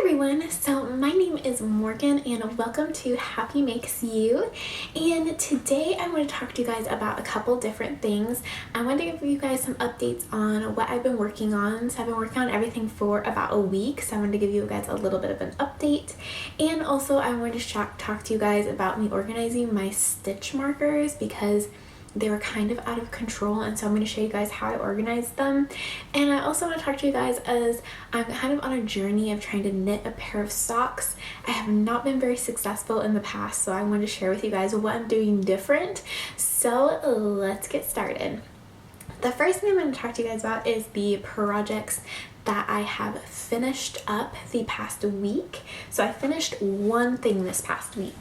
everyone, so my name is Morgan and welcome to Happy Makes You, and today I want to talk to you guys about a couple different things. I want to give you guys some updates on what I've been working on. So I've been working on everything for about a week, so I wanted to give you guys a little bit of an update, and also I wanted to talk to you guys about me organizing my stitch markers because they were kind of out of control, and so I'm going to show you guys how I organized them. And I also want to talk to you guys as I'm kind of on a journey of trying to knit a pair of socks. I have not been very successful in the past, so I wanted to share with you guys what I'm doing different. So let's get started. The first thing I'm going to talk to you guys about is the projects that I have finished up the past week. So I finished one thing this past week,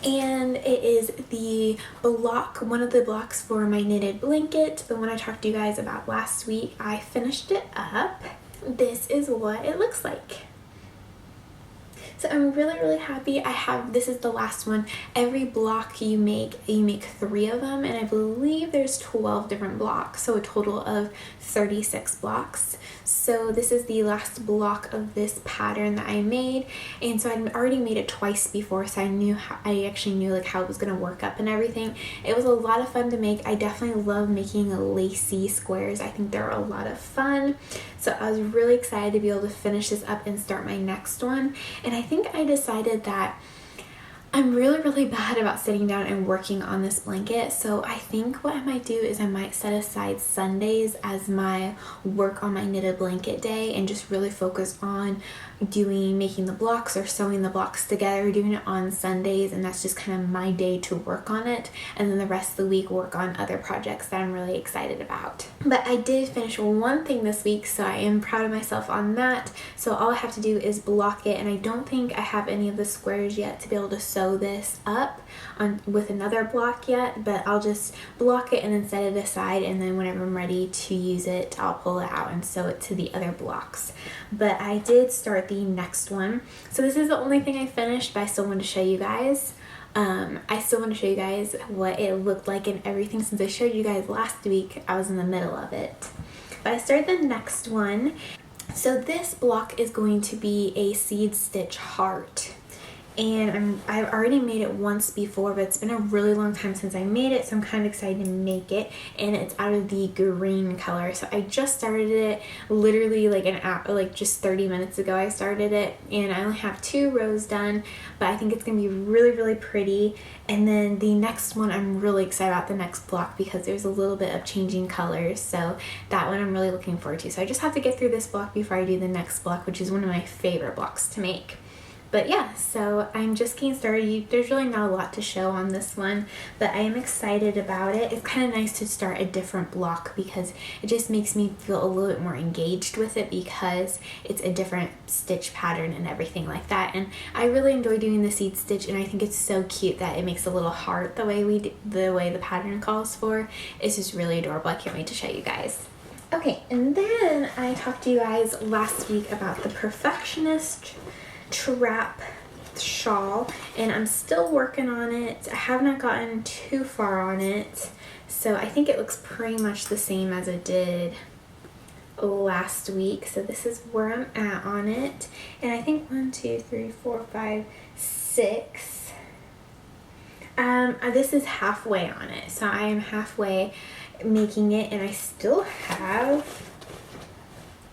and it is the block, one of the blocks for my knitted blanket, the one I talked to you guys about last week. I finished it up. This is what it looks like. So I'm really happy. This is the last one. Every block you make 3 of them, and I believe there's 12 different blocks, so a total of 36 blocks. So this is the last block of this pattern that I made, and so I'd already made it twice before, so I actually knew like how it was gonna work up and everything. It was a lot of fun to make. I definitely love making lacy squares. I think they're a lot of fun. So I was really excited to be able to finish this up and start my next one. And I think I decided that I'm really bad about sitting down and working on this blanket. So I think what I might do is I might set aside Sundays as my work on my knitted blanket day and just really focus on making the blocks or sewing the blocks together, doing it on Sundays, and that's just kind of my day to work on it, and then the rest of the week work on other projects that I'm really excited about. But I did finish one thing this week, so I am proud of myself on that. So all I have to do is block it, and I don't think I have any of the squares yet to be able to sew this up with another block yet, but I'll just block it and then set it aside, and then whenever I'm ready to use it, I'll pull it out and sew it to the other blocks. But I did start the next one. So this is the only thing I finished, but I still want to show you guys. I still want to show you guys what it looked like and everything. Since I showed you guys last week, I was in the middle of it. But I started the next one. So this block is going to be a seed stitch heart. And I've already made it once before, but it's been a really long time since I made it, so I'm kind of excited to make it. And it's out of the green color, so I just started it literally like just 30 minutes ago. I started it, and I only have 2 rows done, but I think it's gonna be really pretty. And then the next one, I'm really excited about the next block because there's a little bit of changing colors, so that one I'm really looking forward to. So I just have to get through this block before I do the next block, which is one of my favorite blocks to make. But yeah, so I'm just getting started. There's really not a lot to show on this one, but I am excited about it. It's kind of nice to start a different block because it just makes me feel a little bit more engaged with it because it's a different stitch pattern and everything like that. And I really enjoy doing the seed stitch, and I think it's so cute that it makes a little heart the way the pattern calls for. It's just really adorable. I can't wait to show you guys. Okay, and then I talked to you guys last week about the Perfectionist trap shawl, and I'm still working on it. I have not gotten too far on it, so I think it looks pretty much the same as it did last week. So this is where I'm at on it, and I think 1 2 3 4 5 6 this is halfway on it, so I am halfway making it, and I still have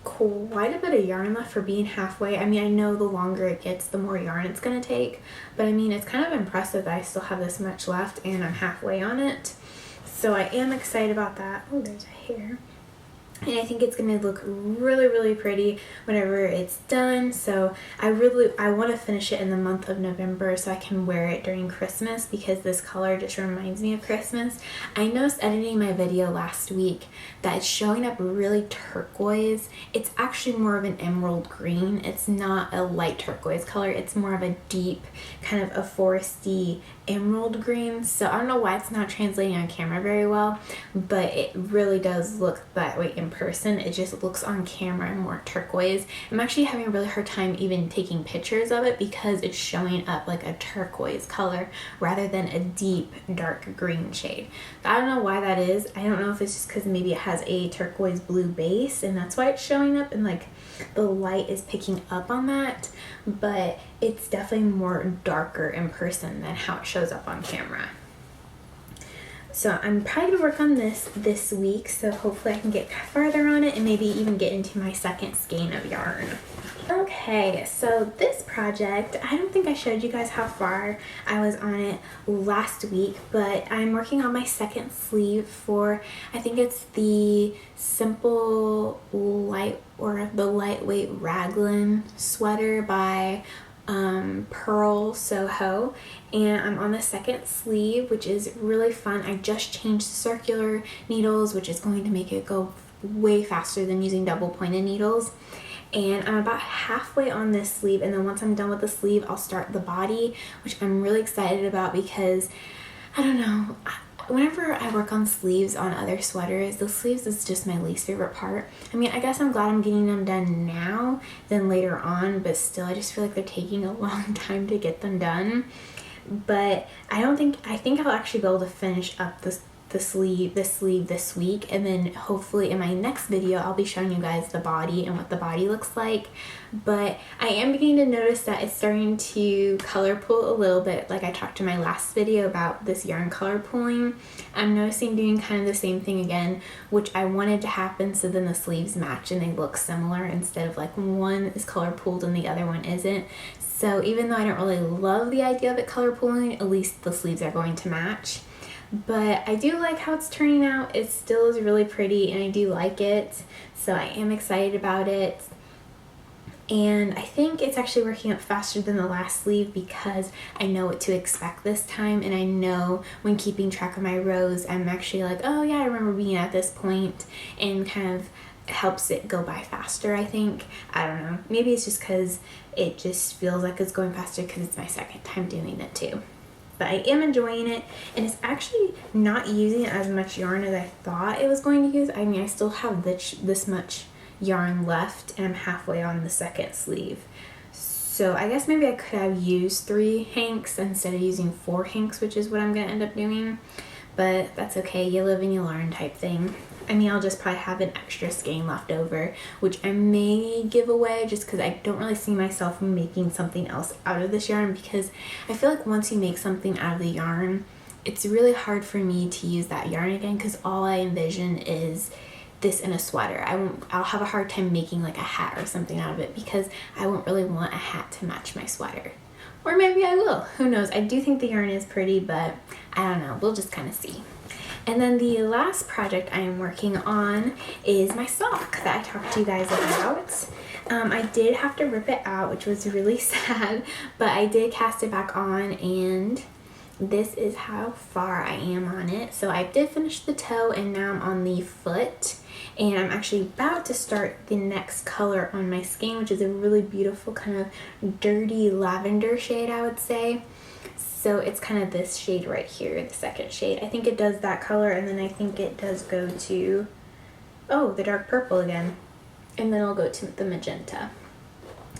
quite a bit of yarn left for being halfway. I mean, I know the longer it gets, the more yarn it's gonna take, but I mean, it's kind of impressive that I still have this much left and I'm halfway on it. So I am excited about that. Oh, there's a hair. And I think it's going to look really pretty whenever it's done. So I want to finish it in the month of November so I can wear it during Christmas because this color just reminds me of Christmas. I noticed editing my video last week that it's showing up really turquoise. It's actually more of an emerald green. It's not a light turquoise color. It's more of a deep kind of a foresty emerald green. So I don't know why it's not translating on camera very well, but it really does look that way in in person. It just looks on camera more turquoise. I'm actually having a really hard time even taking pictures of it because it's showing up like a turquoise color rather than a deep dark green shade. I don't know why that is. I don't know if it's just because maybe it has a turquoise blue base and that's why it's showing up and like the light is picking up on that, but it's definitely more darker in person than how it shows up on camera. So I'm probably gonna work on this week, so hopefully I can get farther on it and maybe even get into my second skein of yarn. Okay, so this project, I don't think I showed you guys how far I was on it last week, but I'm working on my second sleeve for, I think it's the Simple Light or the Lightweight Raglan sweater by Purl Soho, and I'm on the second sleeve, which is really fun. I just changed circular needles, which is going to make it go way faster than using double pointed needles. And I'm about halfway on this sleeve, and then once I'm done with the sleeve, I'll start the body, which I'm really excited about because, I don't know, whenever I work on sleeves on other sweaters, the sleeves is just my least favorite part. I mean, I guess I'm glad I'm getting them done now than later on, but still, I just feel like they're taking a long time to get them done. But I think I'll actually be able to finish up this sleeve this week, and then hopefully in my next video I'll be showing you guys the body and what the body looks like. But I am beginning to notice that it's starting to color pool a little bit, like I talked in my last video about this yarn color pooling. I'm noticing doing kind of the same thing again, which I wanted to happen so then the sleeves match and they look similar instead of like one is color pooled and the other one isn't. So even though I don't really love the idea of it color pooling, at least the sleeves are going to match. But I do like how it's turning out. It still is really pretty and I do like it, so I am excited about it. And I think it's actually working up faster than the last sleeve because I know what to expect this time, and I know when keeping track of my rows, I'm actually like, oh yeah, I remember being at this point, and kind of helps it go by faster, I think. I don't know, maybe it's just because it just feels like it's going faster because it's my second time doing it too. But I am enjoying it, and it's actually not using as much yarn as I thought it was going to use. I mean, I still have this much yarn left, and I'm halfway on the second sleeve. So I guess maybe I could have used 3 hanks instead of using 4 hanks, which is what I'm going to end up doing. But that's okay, you live and you learn type thing. I mean, I'll just probably have an extra skein left over, which I may give away just because I don't really see myself making something else out of this yarn, because I feel like once you make something out of the yarn, it's really hard for me to use that yarn again because all I envision is this in a sweater. I'll have a hard time making like a hat or something out of it because I won't really want a hat to match my sweater. Or maybe I will, who knows. I do think the yarn is pretty, but I don't know, we'll just kind of see. And then the last project I am working on is my sock that I talked to you guys about. I did have to rip it out, which was really sad, but I did cast it back on, and this is how far I am on it. So I did finish the toe, and now I'm on the foot, and I'm actually about to start the next color on my skein, which is a really beautiful kind of dirty lavender shade, I would say. So it's kind of this shade right here, the second shade. I think it does that color, and then I think it does go to, oh, the dark purple again. And then I'll go to the magenta.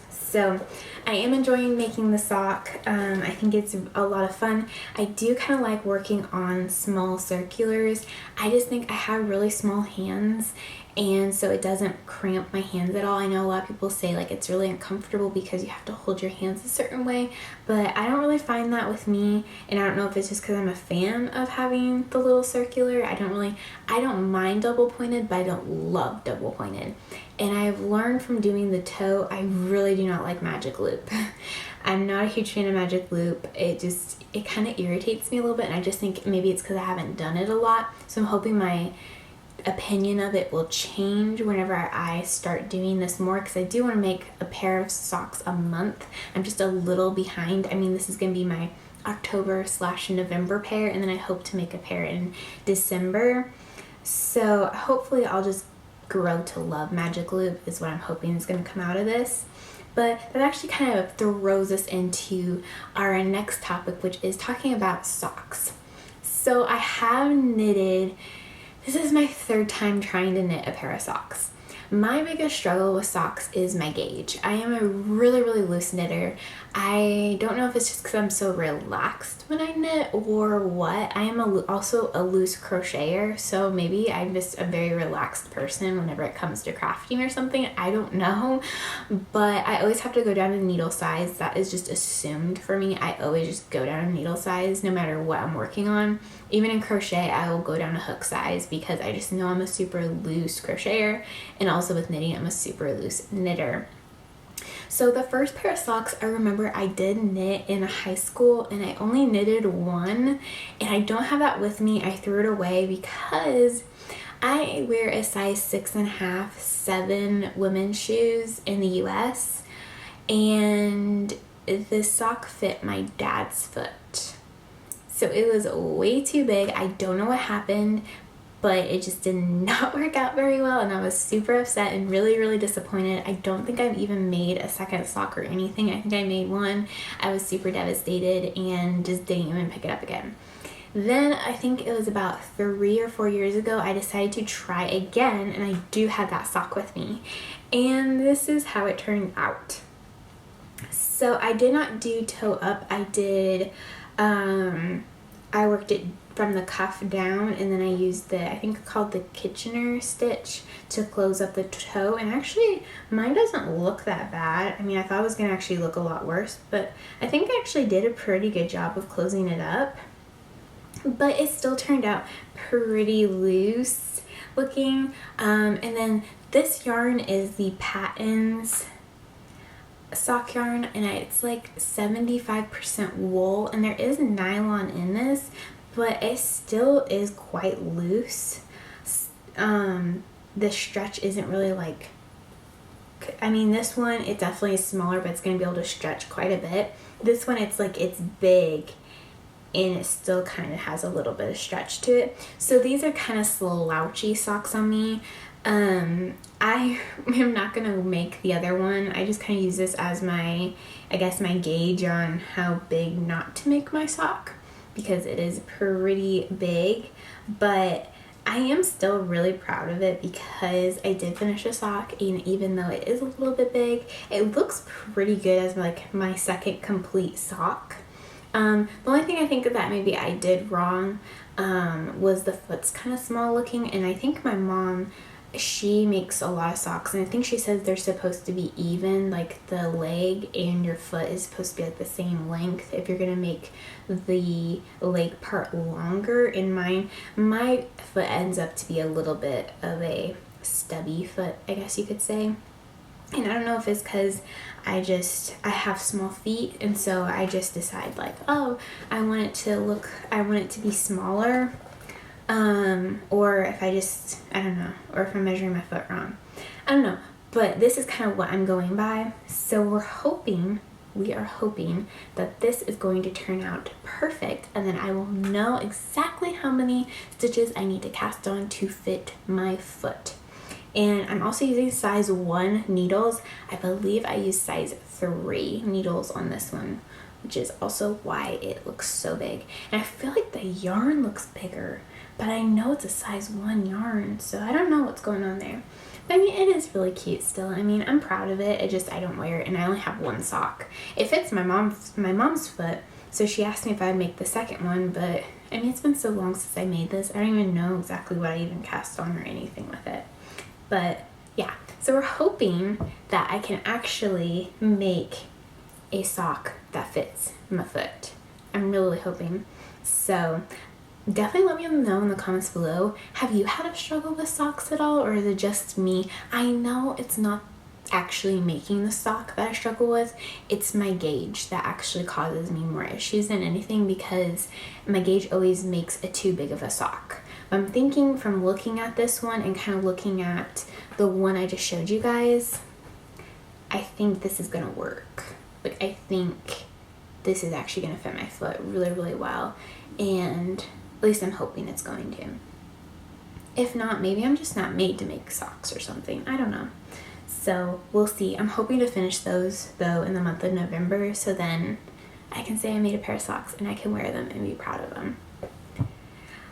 So I am enjoying making the sock. I think it's a lot of fun. I do kind of like working on small circulars. I just think I have really small hands, and so it doesn't cramp my hands at all. I know a lot of people say like it's really uncomfortable because you have to hold your hands a certain way, but I don't really find that with me, and I don't know if it's just because I'm a fan of having the little circular. I don't mind double pointed, but I don't love double pointed. And I've learned from doing the toe, I really do not like magic loop. I'm not a huge fan of magic loop. It kind of irritates me a little bit, and I just think maybe it's because I haven't done it a lot. So I'm hoping my opinion of it will change whenever I start doing this more, because I do want to make a pair of socks a month. I'm just a little behind. I mean, this is going to be my October/November pair, and then I hope to make a pair in December. So hopefully I'll just grow to love magic loop is what I'm hoping is going to come out of this. But that actually kind of throws us into our next topic, which is talking about socks. So I have knitted This is my third time trying to knit a pair of socks. My biggest struggle with socks is my gauge. I am a really loose knitter. I don't know if it's just because I'm so relaxed when I knit or what. I am also a loose crocheter, so maybe I'm just a very relaxed person whenever it comes to crafting or something. I don't know, but I always have to go down to needle size. That is just assumed for me. I always just go down to needle size no matter what I'm working on. Even in crochet, I will go down to hook size because I just know I'm a super loose crocheter, and also with knitting, I'm a super loose knitter. So the first pair of socks, I remember I did knit in high school, and I only knitted one, and I don't have that with me. I threw it away because I wear a size 6.5, 7 women's shoes in the US, and this sock fit my dad's foot. So it was way too big. I don't know what happened, but it just did not work out very well, and I was super upset and really disappointed. I don't think I've even made a second sock or anything. I think I made one. I was super devastated and just didn't even pick it up again. Then I think it was about 3 or 4 years ago, I decided to try again, and I do have that sock with me. And this is how it turned out. So I did not do toe up. I did, I worked it from the cuff down, and then I used I think called the Kitchener stitch to close up the toe, and actually mine doesn't look that bad. I mean, I thought it was going to actually look a lot worse, but I think I actually did a pretty good job of closing it up, but it still turned out pretty loose looking. And then this yarn is the Patons sock yarn, and it's like 75% wool, and there is nylon in this, but it still is quite loose. The stretch isn't really like, I mean, this one, it definitely is smaller, but it's going to be able to stretch quite a bit. This one, it's like, it's big, and it still kind of has a little bit of stretch to it. So these are kind of slouchy socks on me. I am not going to make the other one. I just kind of use this as my, I guess, my gauge on how big not to make my sock, because it is pretty big, but I am still really proud of it because I did finish a sock, and even though it is a little bit big, it looks pretty good as like my second complete sock. The only thing I think that maybe I did wrong was the foot's kind of small looking, and I think my mom, she makes a lot of socks, and I think she says they're supposed to be even, like the leg and your foot is supposed to be like the same length if you're gonna make the leg part longer. In mine, my foot ends up to be a little bit of a stubby foot, I guess you could say. And I don't know if it's because I have small feet, and so I just decide like, oh, I want it to be smaller. Or if I don't know, or if I'm measuring my foot wrong. I don't know, but this is kind of what I'm going by. So we are hoping that this is going to turn out perfect, and then I will know exactly how many stitches I need to cast on to fit my foot. And I'm also using size 1 needles. I believe I use size 3 needles on this one, which is also why it looks so big. And I feel like the yarn looks bigger, but I know it's a size 1 yarn, so I don't know what's going on there. But I mean, it is really cute still. I mean, I'm proud of it. I don't wear it, and I only have one sock. It fits my mom's foot, so she asked me if I'd make the second one, but I mean, it's been so long since I made this. I don't even know exactly what I even cast on or anything with it. But yeah, so we're hoping that I can actually make a sock that fits my foot. I'm really hoping. So definitely let me know in the comments below. Have you had a struggle with socks at all, or is it just me? I know it's not actually making the sock that I struggle with. It's my gauge that actually causes me more issues than anything, because my gauge always makes a too big of a sock. I'm thinking from looking at this one and kind of looking at the one I just showed you guys, I think this is gonna work. Like, I think this is actually gonna fit my foot really well, and at least I'm hoping it's going to. If not, maybe I'm just not made to make socks or something. I don't know. So we'll see. I'm hoping to finish those though in the month of November, so then I can say I made a pair of socks and I can wear them and be proud of them.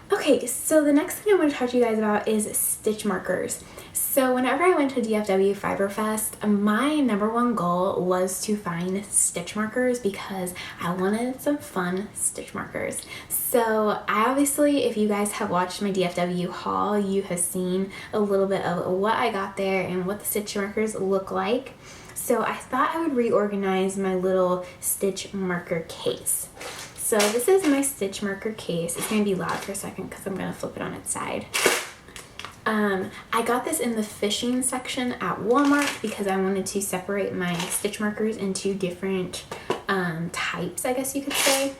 Okay, so the next thing I want to talk to you guys about is stitch markers. So whenever I went to DFW Fiber Fest, my number one goal was to find stitch markers because I wanted some fun stitch markers. So I obviously, if you guys have watched my DFW haul, you have seen a little bit of what I got there and what the stitch markers look like. So I thought I would reorganize my little stitch marker case. So this is my stitch marker case. It's going to be loud for a second because I'm going to flip it on its side. I got this in the fishing section at Walmart because I wanted to separate my stitch markers into different types, I guess you could say.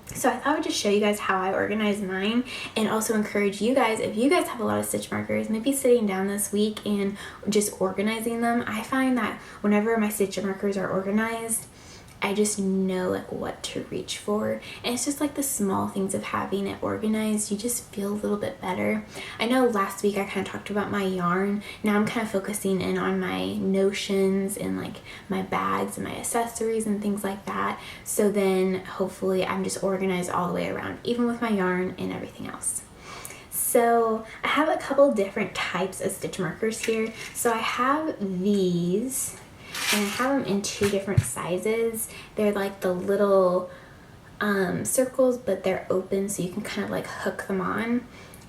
So I thought I would just show you guys how I organize mine and also encourage you guys, if you guys have a lot of stitch markers, maybe sitting down this week and just organizing them. I find that whenever my stitch markers are organized, I just know like what to reach for, and it's just like the small things of having it organized. You just feel a little bit better. I know last week I kind of talked about my yarn. Now I'm kind of focusing in on my notions and like my bags and my accessories and things like that. So then hopefully I'm just organized all the way around, even with my yarn and everything else. So I have a couple different types of stitch markers here. So I have these, and I have them in two different sizes. They're like the little circles, but they're open, so you can kind of like hook them on.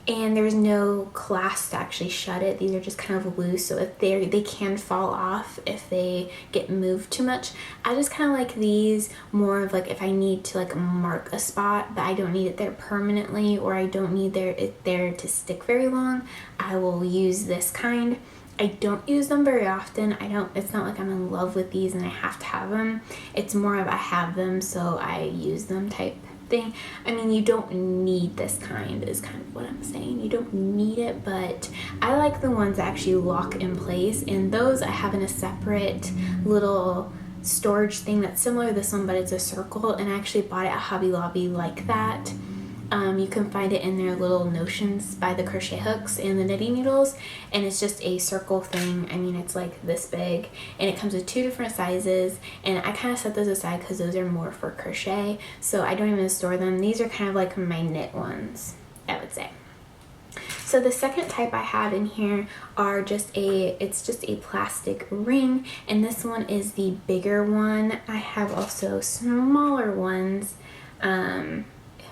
And there's no clasp to actually shut it. These are just kind of loose, so if they can fall off if they get moved too much. I just kind of like these more of like if I need to like mark a spot, but I don't need it there permanently, or I don't need it there to stick very long, I will use this kind. I don't use them very often. It's not like I'm in love with these and I have to have them. It's more of I have them so I use them type thing. I mean, you don't need this kind is kind of what I'm saying. You don't need it, but I like the ones that actually lock in place, and those I have in a separate little storage thing that's similar to this one, but it's a circle, and I actually bought it at Hobby Lobby like that. You can find it in their little notions by the crochet hooks and the knitting needles, and it's just a circle thing. I mean, it's like this big, and it comes with two different sizes, and I kind of set those aside because those are more for crochet, so I don't even store them. These are kind of like my knit ones, I would say. So the second type I have in here are it's just a plastic ring, and this one is the bigger one. I have also smaller ones.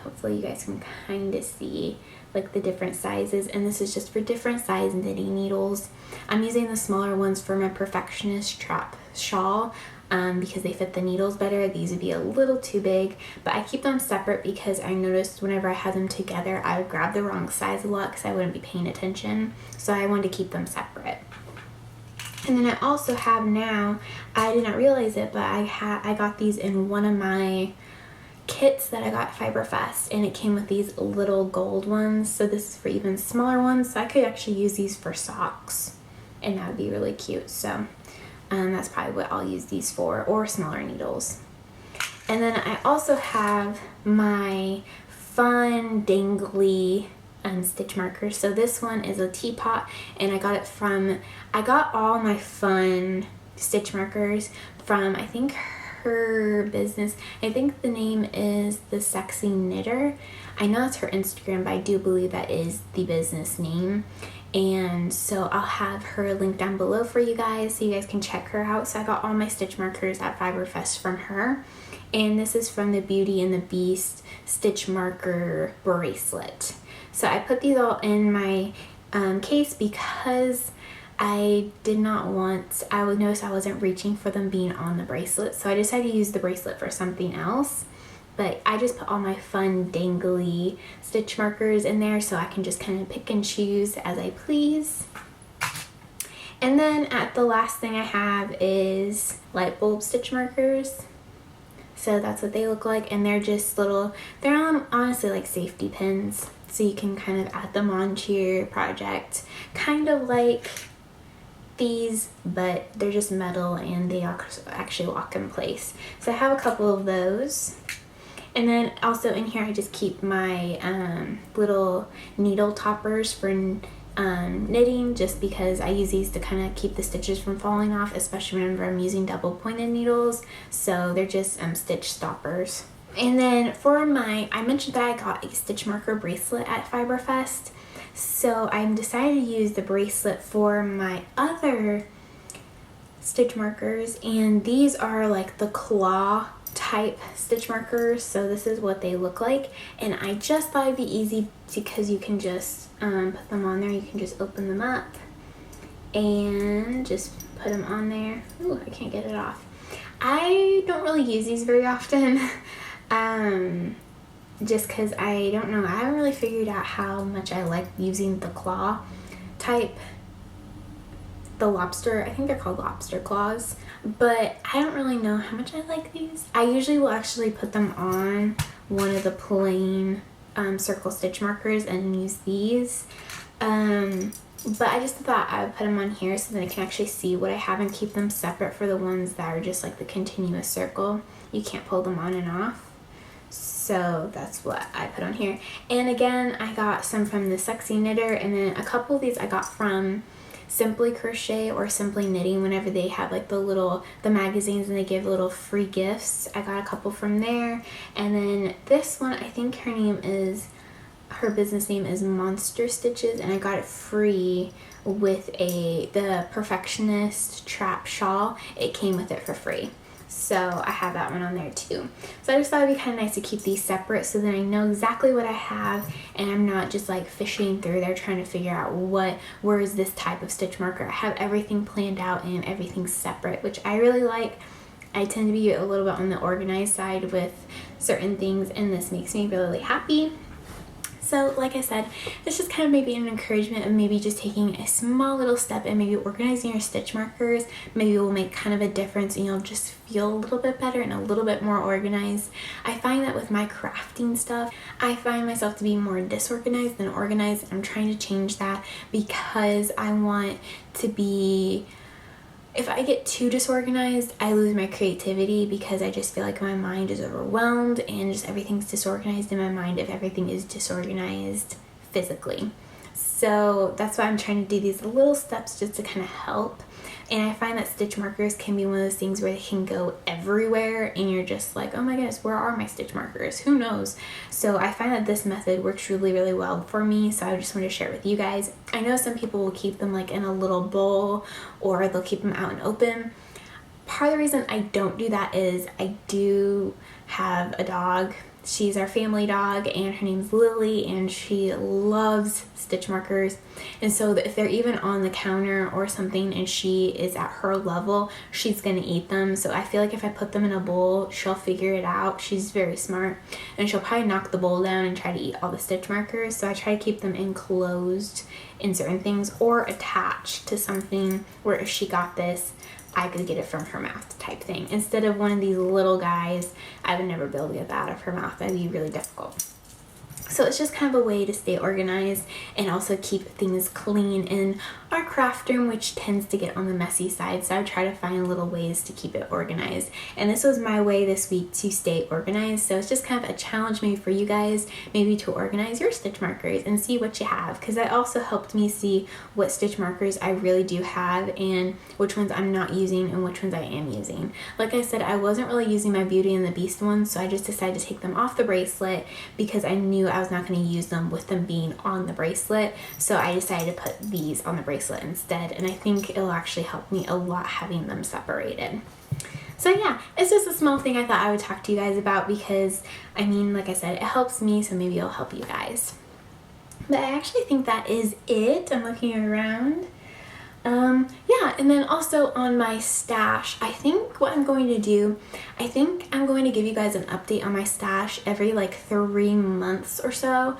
Hopefully you guys can kind of see like the different sizes, and this is just for different size knitting needles. I'm using the smaller ones for my Perfectionist shawl because they fit the needles better. These would be a little too big, but I keep them separate because I noticed whenever I had them together I would grab the wrong size a lot because I wouldn't be paying attention, so I wanted to keep them separate. And then I also have now, I did not realize it, but I got these in one of my kits that I got at Fiber Fest, and it came with these little gold ones, so this is for even smaller ones, so I could actually use these for socks and that would be really cute. So that's probably what I'll use these for, or smaller needles. And then I also have my fun dangly stitch markers. So this one is a teapot, and I got all my fun stitch markers from, I think, her business. I think the name is The Sexy Knitter. I know it's her Instagram, but I do believe that is the business name. And so I'll have her link down below for you guys so you guys can check her out. So I got all my stitch markers at Fiber Fest from her. And this is from the Beauty and the Beast stitch marker bracelet. So I put these all in my case because I noticed I wasn't reaching for them being on the bracelet, so I decided to use the bracelet for something else. But I just put all my fun dangly stitch markers in there so I can just kind of pick and choose as I please. And then the last thing I have is light bulb stitch markers. So that's what they look like, and they're just they're honestly like safety pins, so you can kind of add them onto your project, kind of like these, but they're just metal and they actually lock in place. So I have a couple of those. And then also in here I just keep my little needle toppers for knitting, just because I use these to kind of keep the stitches from falling off, especially whenever I'm using double pointed needles. So they're just stitch stoppers. And then for I mentioned that I got a stitch marker bracelet at Fiberfest. So I decided to use the bracelet for my other stitch markers, and these are like the claw type stitch markers, so this is what they look like. And I just thought it'd be easy because you can just put them on there. You can just open them up and just put them on there. Ooh, I can't get it off. I don't really use these very often just because I don't know, I haven't really figured out how much I like using the claw type, the lobster, I think they're called lobster claws, but I don't really know how much I like these. I usually will actually put them on one of the plain circle stitch markers and use these, but I just thought I would put them on here so that I can actually see what I have and keep them separate for the ones that are just like the continuous circle. You can't pull them on and off. So that's what I put on here. And again, I got some from the Sexy Knitter, and then a couple of these I got from Simply Crochet or Simply Knitting whenever they have like the magazines and they give little free gifts. I got a couple from there. And then this one, I think her business name is Monster Stitches, and I got it free with the Perfectionist Trap Shawl. It came with it for free. So I have that one on there too. So I just thought it'd be kind of nice to keep these separate so then I know exactly what I have and I'm not just like fishing through there trying to figure out where is this type of stitch marker. I have everything planned out and everything separate, which I really like. I tend to be a little bit on the organized side with certain things, and this makes me really happy. So like I said, it's just kind of maybe an encouragement of maybe just taking a small little step and maybe organizing your stitch markers. Maybe it will make kind of a difference and you'll just feel a little bit better and a little bit more organized. I find that with my crafting stuff, I find myself to be more disorganized than organized. I'm trying to change that because I want to be... If I get too disorganized, I lose my creativity because I just feel like my mind is overwhelmed and just everything's disorganized in my mind if everything is disorganized physically. So that's why I'm trying to do these little steps just to kind of help. And I find that stitch markers can be one of those things where they can go everywhere and you're just like, oh my goodness, where are my stitch markers? Who knows? So I find that this method works really, really well for me. So I just want to share it with you guys. I know some people will keep them like in a little bowl or they'll keep them out and open. Part of the reason I don't do that is I do have a dog. She's our family dog and her name's Lily and she loves stitch markers, and so if they're even on the counter or something and she is at her level, she's gonna eat them. So I feel like if I put them in a bowl, she'll figure it out. She's very smart and she'll probably knock the bowl down and try to eat all the stitch markers. So I try to keep them enclosed in certain things or attached to something where if she got this, I could get it from her mouth type thing. Instead of one of these little guys, I would never be able to get that out of her mouth. That'd be really difficult. So it's just kind of a way to stay organized and also keep things clean in our craft room, which tends to get on the messy side. So I try to find little ways to keep it organized. And this was my way this week to stay organized. So it's just kind of a challenge maybe for you guys, maybe to organize your stitch markers and see what you have. Because that also helped me see what stitch markers I really do have and which ones I'm not using and which ones I am using. Like I said, I wasn't really using my Beauty and the Beast ones, so I just decided to take them off the bracelet because I knew I was not going to use them with them being on the bracelet. So I decided to put these on the bracelet instead, and I think it'll actually help me a lot having them separated. So yeah, it's just a small thing I thought I would talk to you guys about because, I mean, like I said, it helps me, so maybe it'll help you guys. But I actually think that is it. I'm looking around. Yeah, and then also on my stash, I think what I'm going to do, I think I'm going to give you guys an update on my stash every like 3 months or so.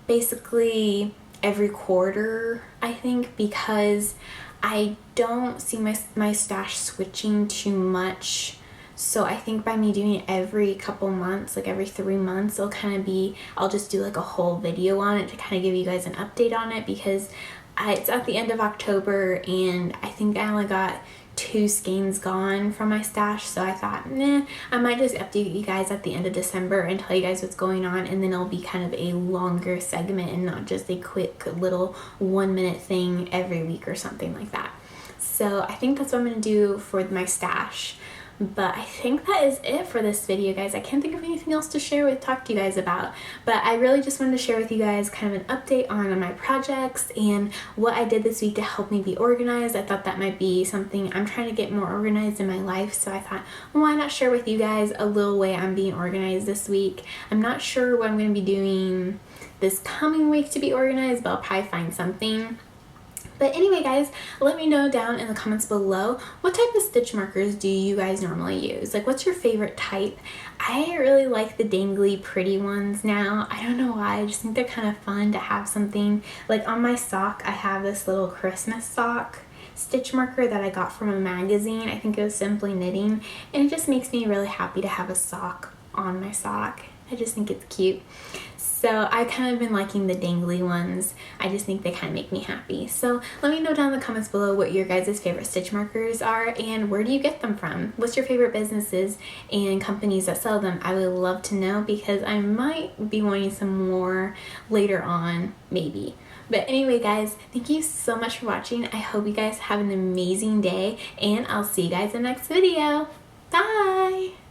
Basically every quarter, I think, because I don't see my stash switching too much. So I think by me doing it every couple months, like every 3 months, it'll kind of be, I'll just do like a whole video on it to kind of give you guys an update on it because it's at the end of October and I think I only got 2 skeins gone from my stash, so I thought, I might just update you guys at the end of December and tell you guys what's going on, and then it'll be kind of a longer segment and not just a quick little 1-minute thing every week or something like that. So I think that's what I'm going to do for my stash. But I think that is it for this video, guys. I can't think of anything else to talk to you guys about, but I really just wanted to share with you guys kind of an update on my projects and what I did this week to help me be organized. I thought that might be something. I'm trying to get more organized in my life, so I thought, well, why not share with you guys a little way I'm being organized this week. I'm not sure what I'm going to be doing this coming week to be organized, but I'll probably find something. But anyway, guys, let me know down in the comments below, what type of stitch markers do you guys normally use? Like, what's your favorite type? I really like the dangly pretty ones now. I don't know why, I just think they're kind of fun to have something. Like on my sock, I have this little Christmas sock stitch marker that I got from a magazine. I think it was Simply Knitting, and it just makes me really happy to have a sock on my sock. I just think it's cute. So I kind of been liking the dangly ones. I just think they kind of make me happy. So let me know down in the comments below what your guys' favorite stitch markers are and where do you get them from? What's your favorite businesses and companies that sell them? I would love to know because I might be wanting some more later on, maybe. But anyway, guys, thank you so much for watching. I hope you guys have an amazing day, and I'll see you guys in the next video. Bye!